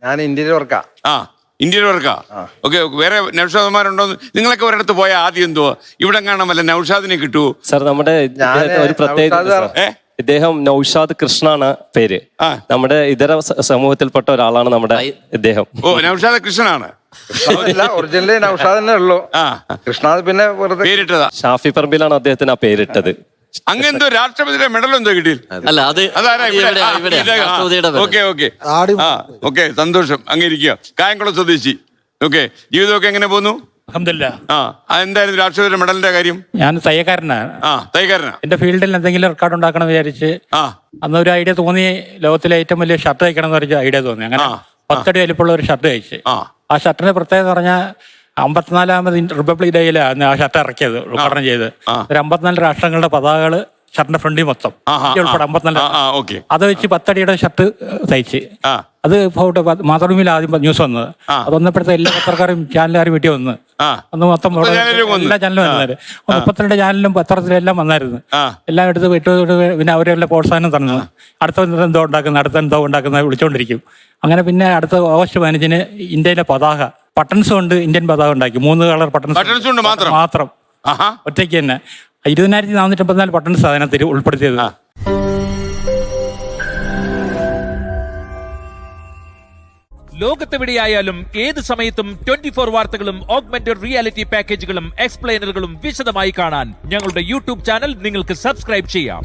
ഞാൻ ഇന്ത്യയിൽ വർക്കാ. ആ, ഇന്ത്യയിൽ വർക്കാ. ഓക്കെ, വേറെ നൗഷാദന്മാരുണ്ടോ? നിങ്ങളൊക്കെ ഒരിടത്ത് പോയാൽ ആദ്യം എന്തുവാ ഇവിടെ കാണാൻ വല്ല നൗഷാദിനെ കിട്ടുവോ? സാർ നമ്മുടെ ഒരു പ്രത്യേക ഇദ്ദേഹം നൗഷാദ് കൃഷ്ണാണ് പേര്. നമ്മുടെ ഇതര സമൂഹത്തിൽപ്പെട്ട ഒരാളാണ് നമ്മുടെ ഇദ്ദേഹം. ഓ, നൗഷാദ് കൃഷ്ണനാണ്. ഒറിജിനലി നൗഷാദ് തന്നെ ഉള്ളൂ. കൃഷ്ണ പിന്നെ പേരിട്ടതാ. ഷാഫി പറമ്പിലാണ് അദ്ദേഹത്തിന് ആ പേരിട്ടത്. അങ്ങെന്തോ രാഷ്ട്രപതിയുടെ മെഡൽ എന്തോ കിട്ടി? അല്ല, അത് ഓക്കെ ഓക്കെ ഓക്കെ, സന്തോഷം. അങ്ങ് ഇരിക്കുക. കായംകുളം സ്വദേശി. ഓക്കെ, ജീവിതമൊക്കെ എങ്ങനെ പോന്നു? എന്തായിരുന്നു രാഷ്ട്രപതിയുടെ മെഡലിന്റെ കാര്യം? ഞാൻ തയ്യക്കാരനാണ്. തയ്യക്കാരനാ. എന്റെ ഫീൽഡിൽ എന്തെങ്കിലും റെക്കോർഡ് ഉണ്ടാക്കണം വിചാരിച്ച് അന്ന് ഒരു ഐഡിയ തോന്നി. ലോകത്തിലെ ഏറ്റവും വലിയ ഷർട്ട് തയ്ക്കണം എന്ന് പറഞ്ഞ ഐഡിയ തോന്നി. അങ്ങനെ 10 അടി വലിപ്പമുള്ള ഒരു ഷർട്ട് തയ്ച്ച്. ആ ഷർട്ടിന്റെ പ്രത്യേകത പറഞ്ഞാൽ 54ാമത് റിപ്പബ്ലിക് ഡേയിലാണ് ആ ഷർട്ട് ഇറക്കിയത്, ഉദ്ഘാടനം ചെയ്ത്. ഒരു 54 രാഷ്ട്രങ്ങളുടെ പതാകകള് ഷർട്ടിന്റെ ഫ്രണ്ടിൽ മൊത്തം ഉൾപ്പെടെ 54. അത് വെച്ച് 10 അടിയുടെ ഷർട്ട് തയ്ച്ച്. അത് മാതൃഭൂമിയിൽ ആദ്യം ന്യൂസ് വന്നത്. അത് വന്നപ്പോഴത്തെ എല്ലാ പത്രക്കാരും ചാനലുകാരും വീട്ടിൽ വന്ന് മൊത്തം എല്ലാ ചാനലും വന്നത്. 32 ചാനലിലും പത്രത്തിലും എല്ലാം വന്നായിരുന്നു. എല്ലാം എടുത്ത് വിട്ടു. പിന്നെ അവരെല്ലാം പ്രോത്സാഹനം തന്നു. അടുത്ത എന്തോ ഉണ്ടാക്കുന്നത് വിളിച്ചോണ്ടിരിക്കും. അങ്ങനെ പിന്നെ അടുത്ത ഓഗസ്റ്റ് 15-ന് ഇന്ത്യയിലെ പതാക ബട്ടൺസ് കൊണ്ട് ഇന്ത്യൻ പതാക ഉണ്ടാക്കി. 3 കളർ ബട്ടൺസ് മാത്രം ഒറ്റയ്ക്ക് തന്നെ 20,454 ബട്ടൺസ് അതിനകത്ത് ഉൾപ്പെടുത്തിയത്. ലോകത്തെവിടെയായാലും ഏത് സമയത്തും 24 വാർത്തകളും ഓഗ്മെന്റഡ് റിയാലിറ്റി പാക്കേജുകളും എക്സ്പ്ലെയിനറുകളും വിശദമായി കാണാൻ ഞങ്ങളുടെ യൂട്യൂബ് ചാനൽ നിങ്ങൾക്ക് സബ്സ്ക്രൈബ് ചെയ്യാം.